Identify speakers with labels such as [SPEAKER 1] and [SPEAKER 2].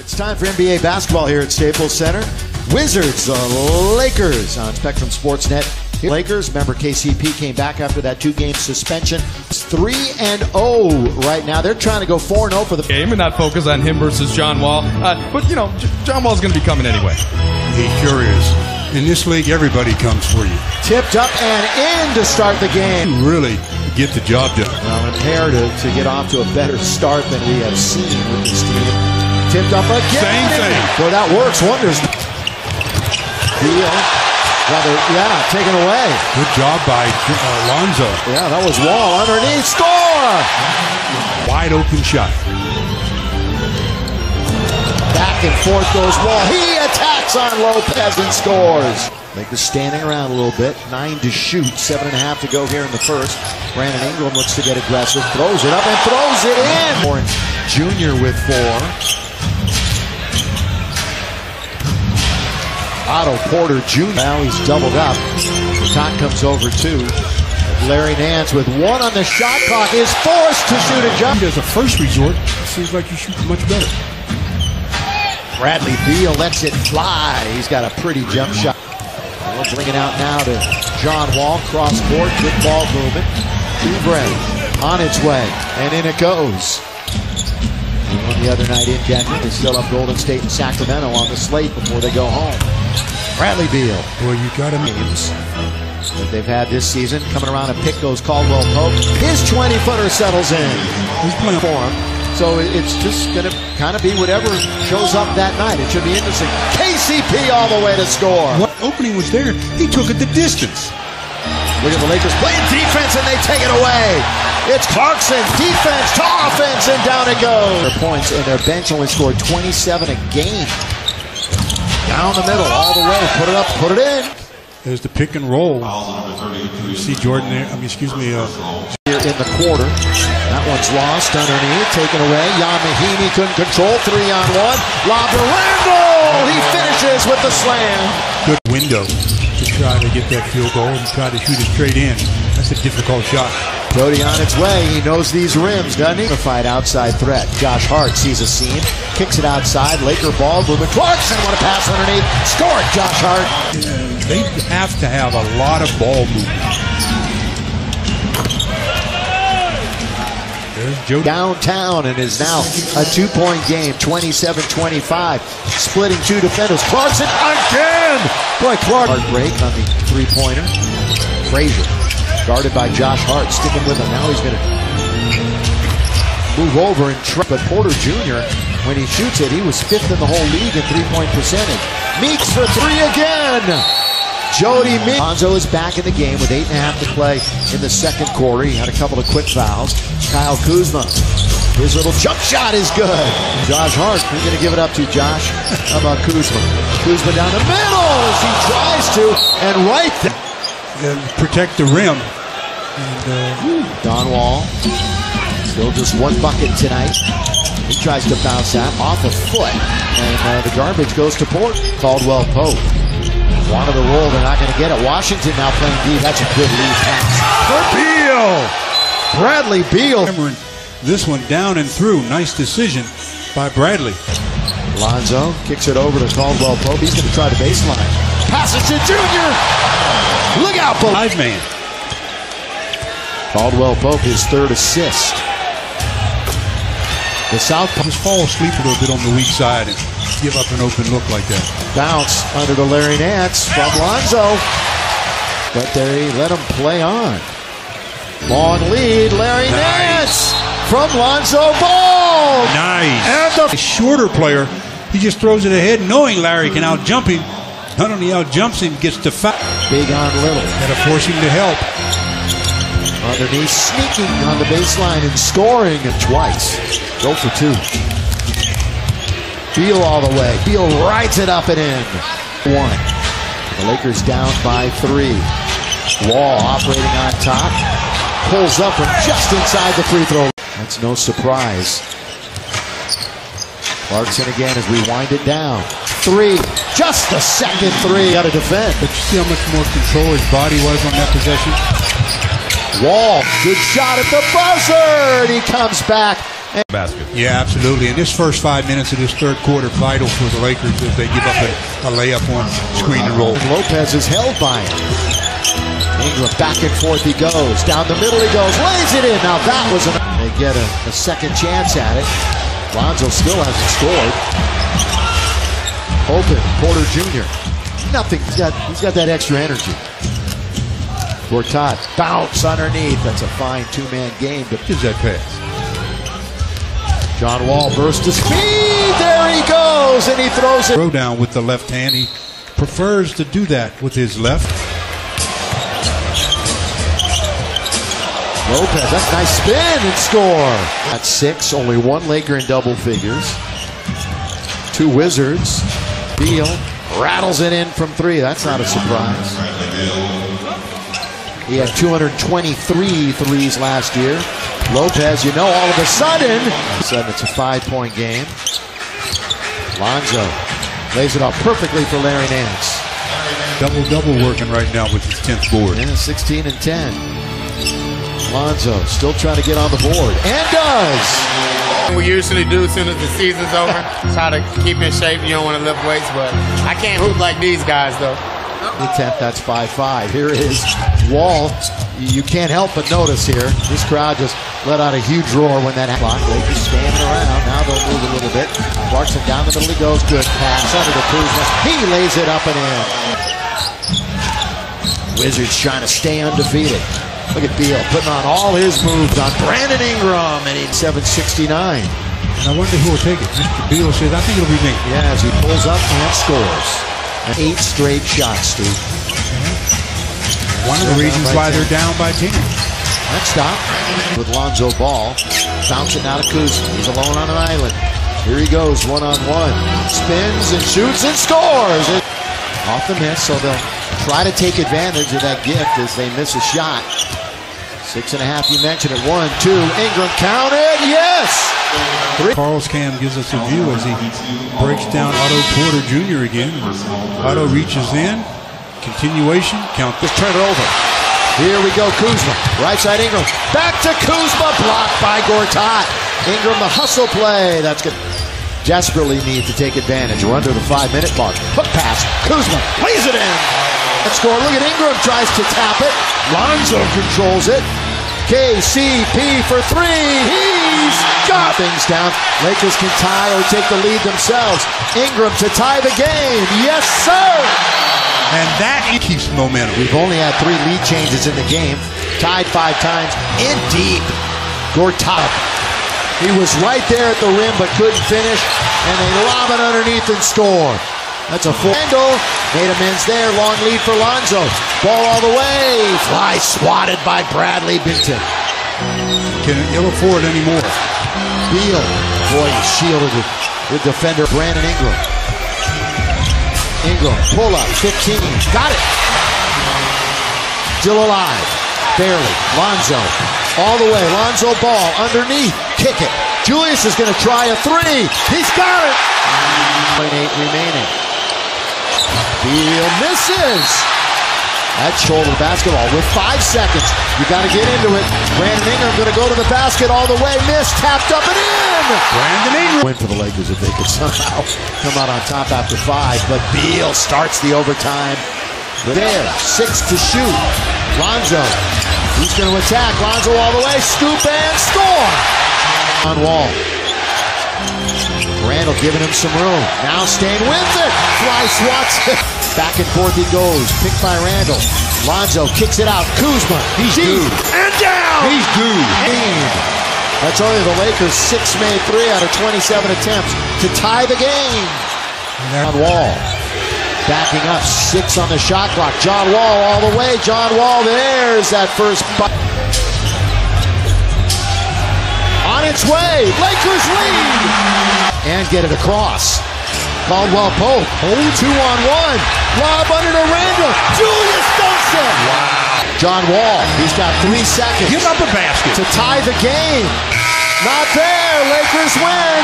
[SPEAKER 1] It's time for NBA basketball here at Staples Center. Wizards, Lakers on Spectrum Sportsnet. Lakers, remember KCP came back after that 2-game suspension. It's 3-0 right now. They're trying to go 4-0 for the
[SPEAKER 2] game and not focus on him versus John Wall. But, you know, John Wall's going to be coming anyway.
[SPEAKER 3] He sure is. In this league, everybody comes for you.
[SPEAKER 1] Tipped up and in to start the game.
[SPEAKER 3] You really get the job done.
[SPEAKER 1] Well, imperative to get off to a better start than we have seen with this team. Tipped up again.
[SPEAKER 3] Same thing.
[SPEAKER 1] Boy, that works wonders. Deal. Rather, taken away.
[SPEAKER 3] Good job by Lonzo.
[SPEAKER 1] Yeah, that was Wall underneath. Score!
[SPEAKER 3] Wide open shot.
[SPEAKER 1] Back and forth goes Wall. He attacks on Lopez and scores. Lakers standing around a little bit. 9 to shoot. 7.5 to go here in the first. Brandon Ingram looks to get aggressive. Throws it up and throws it in. Orange Jr. with 4. Otto Porter Jr. Now he's doubled up. The top comes over too. Larry Nance with 1 on the shot clock is forced to shoot a jump.
[SPEAKER 3] As a first resort, it seems like you shoot much better.
[SPEAKER 1] Bradley Beal lets it fly. He's got a pretty jump shot. We'll bring it out now to John Wall. Cross court, good ball movement. Oubre on its way, and in it goes. They won the other night in Denver. They still have Golden State and Sacramento on the slate before they go home. Bradley Beal.
[SPEAKER 3] Boy, you got him.
[SPEAKER 1] Games that they've had this season. Coming around a pick goes Caldwell Pope. His 20-footer settles in.
[SPEAKER 3] He's playing
[SPEAKER 1] for him. So it's just going to kind of be whatever shows up that night. It should be interesting. KCP all the way to score.
[SPEAKER 3] What opening was there? He took it the distance.
[SPEAKER 1] Look at the Lakers playing defense and they take it away. It's Clarkson, defense to offense, and down it goes. Their points and their bench only scored 27 a game. Down the middle, all the way. Put it up, put it in.
[SPEAKER 3] There's the pick and roll. You see Jordan there.
[SPEAKER 1] Here in the quarter. That one's lost underneath, taken away. Jan Mahinmi couldn't control. 3-on-1. Lob to Randle. He finishes with the slam.
[SPEAKER 3] Good window to try to get that field goal and try to shoot it straight in. That's a difficult shot.
[SPEAKER 1] Brody on its way. He knows these rims, doesn't he? Fight outside threat. Josh Hart sees a seam, kicks it outside. Laker ball movement. Clarkson want to pass underneath. Score it, Josh Hart.
[SPEAKER 3] They have to have a lot of ball movement. There's Joe
[SPEAKER 1] downtown and is now a 2-point game. 27-25. Splitting 2 defenders. Clarkson again. Boy, Clark. Hard break on the 3-pointer. Frazier. Guarded by Josh Hart, sticking with him. Now he's going to move over and try. But Porter Jr., when he shoots it, he was 5th in the whole league in 3-point percentage. Meeks for 3 again. Jody Meeks. Lonzo is back in the game with 8.5 to play in the second quarter. He had a couple of quick fouls. Kyle Kuzma, his little jump shot is good. Josh Hart, we're going to give it up to Josh. How about Kuzma? Kuzma down the middle as he tries to, and right there.
[SPEAKER 3] Protect the rim.
[SPEAKER 1] Don Wall, still just 1 bucket tonight. He tries to bounce that off a foot, and the garbage goes to Port. Caldwell Pope. Wanted the roll, they're not going to get it. Washington now playing deep. That's a good lead pass. For Beal! Bradley Beal.
[SPEAKER 3] This one down and through. Nice decision by Bradley.
[SPEAKER 1] Lonzo kicks it over to Caldwell Pope. He's going to try the baseline. Passes to Junior. Look out, Pope.
[SPEAKER 3] 5-man.
[SPEAKER 1] Caldwell Pope, his 3rd assist. The Southpaw
[SPEAKER 3] just fall asleep a little bit on the weak side and give up an open look like that.
[SPEAKER 1] Bounce under the Larry Nance from Lonzo. But they let him play on. Long lead, Larry Nance from Lonzo Ball.
[SPEAKER 3] Nice.
[SPEAKER 1] And the
[SPEAKER 3] shorter player, he just throws it ahead knowing Larry can out-jump him. Not only out-jumps him, gets to foul.
[SPEAKER 1] Big on Little.
[SPEAKER 3] Got to force him to help.
[SPEAKER 1] Underneath, sneaking on the baseline and scoring it twice. Go for 2. Beal all the way. Beal rides it up and in. 1. The Lakers down by 3. Wall operating on top. Pulls up from just inside the free throw. That's no surprise. Clarkson again as we wind it down. 3. Just the second 3. Got to defend.
[SPEAKER 3] But you see how much more control his body was on that possession?
[SPEAKER 1] Wall, good shot at the buzzer. And he comes back
[SPEAKER 2] Basket.
[SPEAKER 3] Yeah, absolutely. And this first 5 minutes of this third quarter, vital for the Lakers as they give up a layup on screen and roll.
[SPEAKER 1] Lopez is held by him. Ingram back and forth he goes. Down the middle he goes. Lays it in. Now that was they get a second chance at it. Lonzo still hasn't scored. Open. Porter Jr. Nothing. He's got that extra energy. Gortat. Bounce underneath. That's a fine two-man game. But
[SPEAKER 3] Gives that pass.
[SPEAKER 1] John Wall burst to speed. There he goes. And he throws it.
[SPEAKER 3] Throw down with the left hand. He prefers to do that with his left.
[SPEAKER 1] Lopez, that's a nice spin and score. At 6, only one Laker in double figures. 2 Wizards. Beal rattles it in from 3. That's not a surprise. He had 223 threes last year. Lopez, all of a sudden it's a 5-point game. Lonzo lays it off perfectly for Larry Nance.
[SPEAKER 3] Double working right now with his 10th board.
[SPEAKER 1] Yeah, 16 and 10. Lonzo still trying to get on the board, and does.
[SPEAKER 4] We usually do as soon as the season's over. Try to keep in shape. You don't want to lift weights, but I can't hoop like these guys, though.
[SPEAKER 1] Attempt, that's 5-5. Here is Wall. You can't help but notice here. This crowd just let out a huge roar when that happened. Lakers standing around. Now they'll move a little bit. Clarkson down the middle he goes. Good pass under to Kuzma. He lays it up and in. Wizards trying to stay undefeated. Look at Beal putting on all his moves on Brandon Ingram at 769.
[SPEAKER 3] And I wonder who will take it. Mr. Beal says, I think it'll be me.
[SPEAKER 1] Yeah, as he pulls up and scores. 8 straight shots, Steve.
[SPEAKER 3] One of the reasons why they're down by 10.
[SPEAKER 1] Next stop with Lonzo Ball. Bouncing out of Kuzma. He's alone on an island. Here he goes, one-on-one. Spins and shoots and scores. Off the miss, so they'll try to take advantage of that gift as they miss a shot. 6.5, you mentioned it. 1, 2, Ingram counted, yes! 3.
[SPEAKER 3] Carl's Cam gives us a view as he breaks down Otto Porter Jr. again. Otto reaches in, continuation, count.
[SPEAKER 1] Just turn it over. Here we go, Kuzma. Right side Ingram. Back to Kuzma, blocked by Gortat. Ingram, the hustle play. That's good. Desperately need to take advantage. We're under the 5-minute mark. Hook pass. Kuzma lays it in. Let's score. Look at Ingram tries to tap it. Lonzo controls it. KCP for 3. He's got things down. Lakers can tie or take the lead themselves. Ingram to tie the game. Yes, sir.
[SPEAKER 3] And that keeps momentum.
[SPEAKER 1] We've only had 3 lead changes in the game. Tied 5 times. In deep. Gortat. He was right there at the rim but couldn't finish. And they lob it underneath and score. That's a full handle. Made amends there. Long lead for Lonzo. Ball all the way. Fly swatted by Bradley Binton.
[SPEAKER 3] Can ill afford anymore.
[SPEAKER 1] Beal. Boy, he shielded with defender Brandon Ingram. Ingram, pull up, 15. Got it. Still alive. Barely. Lonzo. All the way. Lonzo Ball underneath. Kick it. Julius is going to try a 3. He's got it. 0.8 remaining. Beal misses. That's shoulder basketball with 5 seconds. You got to get into it. Brandon Ingram going to go to the basket all the way. Missed. Tapped up and in.
[SPEAKER 3] Brandon Ingram.
[SPEAKER 1] Win for the Lakers if they could somehow come out on top after 5. But Beal starts the overtime. There. 6 to shoot. Lonzo. He's going to attack. Lonzo all the way. Scoop and score. On Wall. Randall giving him some room. Now staying with it. Fly swats it. Back and forth he goes. Picked by Randall. Lonzo kicks it out. Kuzma. He's deep. And down.
[SPEAKER 3] He's due.
[SPEAKER 1] That's only the Lakers' 6 made 3 out of 27 attempts to tie the game. On Wall. Backing up. 6 on the shot clock. John Wall all the way. John Wall. There's that first bucket. On its way. Lakers lead. And get it across. Caldwell Pope. 2-on-1. Lob under to Randall. Julius dunks it. Wow. John Wall. He's got 3 seconds.
[SPEAKER 3] Give up a basket.
[SPEAKER 1] To tie the game. Not there. Lakers win.